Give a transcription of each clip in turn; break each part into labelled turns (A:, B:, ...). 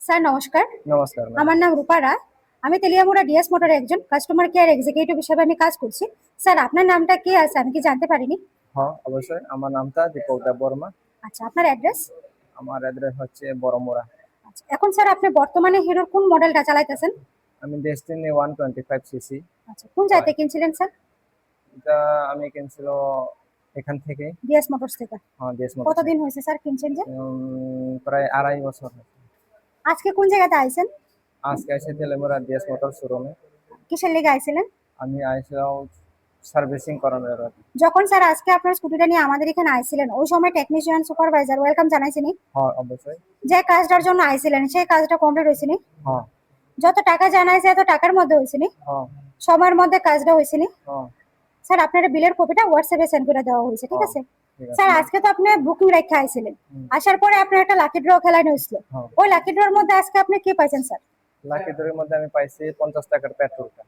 A: Sir নমস্কার।
B: নমস্কার ma'am.
A: আমার নাম রূপা রায়। আমি তেলিয়ামুড়া ডিএস মোটরের একজন কাস্টমার কেয়ার এক্সিকিউটিভ হিসেবে আমি কাজ করছি। স্যার আপনার নামটা কি আছে আমি কি জানতে পারিনি?
B: হ্যাঁ, অবশ্যই। আমার নামটা দীপক দেব বর্মা।
A: আচ্ছা, আপনার অ্যাড্রেস?
B: আমার অ্যাড্রেস হচ্ছে বড়মুড়া।
A: আচ্ছা, এখন স্যার আপনি বর্তমানে হিরোর কোন মডেলটা চালাইতেছেন?
B: আমি ডেস্টিনি 125 সিসি।
A: আচ্ছা, কোন জায়গাতে কিনছিলেন স্যার?
B: এটা আমি কিনছিল এখান থেকে।
A: ডিএস মোটরস থেকে।
B: হ্যাঁ, দেশ মোটরস।
A: কতদিন হয়েছে স্যার কিনছেন যে?
B: প্রায় 2.5 বছর হয়েছে।
A: আজকে কোন জায়গাতে আইছেন?
B: আজকে এসে তেলেমুরা দেশ মোটর শোরুমে।
A: কিসের লেগে আইছিলেন?
B: আমি আইছিলাম সার্ভিসিং করানোর আর কি।
A: যখন স্যার আজকে আপনার স্কুটিটা নিয়ে আমাদের এখানে আইছিলেন ওই সময় টেকনিশিয়ান সুপারভাইজার ওয়েলকাম জানাইছিনি?
B: হ্যাঁ, অবশ্যই।
A: যে কাজটার জন্য আইছিলেন সেই কাজটা কমপ্লিট হয়েছিনি?
B: হ্যাঁ।
A: যত টাকা জানাইছে এত টাকার মধ্যে হয়েছিনি?
B: হ্যাঁ।
A: সময়ের মধ্যে কাজটা হয়েছিনি?
B: হ্যাঁ।
A: স্যার আপনার বিলের কপিটা হোয়াটসঅ্যাপে সেন্ড করে দেওয়া হয়েছে, ঠিক
B: হ্যাঁ,
A: আছে?
B: ঠিক আছে।
A: স্যার আজকে তো আপনি বুকিং রেখে আইছিলেন,
B: হুম।
A: আসার পরে আপনার একটা লাকি ড্র খেলানো হয়েছিল।
B: হ্যাঁ।
A: ওই লাকি ড্রর মধ্যে আজকে আপনি কি পাইছেন স্যার?
B: লাকি ড্রয়ের মধ্যে আমি পাইছি 50 টাকার পেট্রোলটা।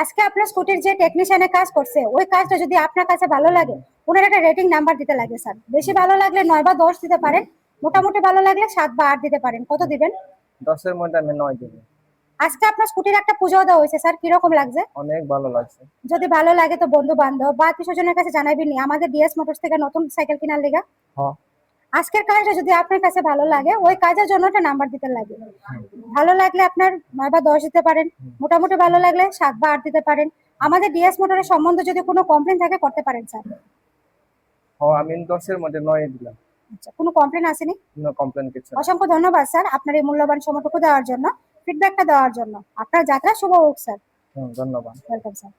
A: আজকে আপনার স্কুটির যে টেকনিশিয়ানে কাজ করছে ওই কাজটা যদি আপনার কাছে ভালো লাগে ওনার একটা রেটিং নাম্বার দিতে লাগে স্যার। বেশি ভালো লাগলে 9 বা 10 দিতে পারেন, মোটামুটি ভালো লাগলে 7 বা 8 দিতে পারেন। কত দিবেন?
B: 10-এর মধ্যে আমি 9 দিব।
A: আজকে আপনার স্কুটির একটা পুজো দেওয়া হয়েছে স্যার, কিরকম লাগছে?
B: অনেক ভালো লাগছে।
A: যদি ভালো লাগে তো বন্ধু বান্ধব বা আত্মীয় স্বজনের কাছে জানাবেন আমাদের ডিএস মোটরস থেকে নতুন সাইকেল কেনার লেগা।
B: হ্যাঁ।
A: আজকের কাজটা যদি আপনার কাছে ভালো লাগে ওই কাজের জন্য একটা নাম্বার দিতে লাগে। ভালো লাগলে আপনার 9 বা 10 দিতে পারেন, মোটামুটি ভালো লাগলে 7 বা 8 দিতে পারেন। আমাদের ডিএস মোটরের সম্বন্ধে যদি কোনো কমপ্লেন থাকে করতে পারেন স্যার।
B: হ্যাঁ, আমি 10-এর মধ্যে 9 দিলাম।
A: আচ্ছা, কোনো কমপ্লেন আসেনি?
B: কোনো কমপ্লেন কিছু না।
A: অসংখ্য ধন্যবাদ স্যার আপনার এই মূল্যবান সময়টুকু দেওয়ার জন্য, ফিডব্যাকটা দেওয়ার জন্য। আপনার যাত্রা শুভ হোক স্যার।
B: ধন্যবাদ।
A: Welcome sir.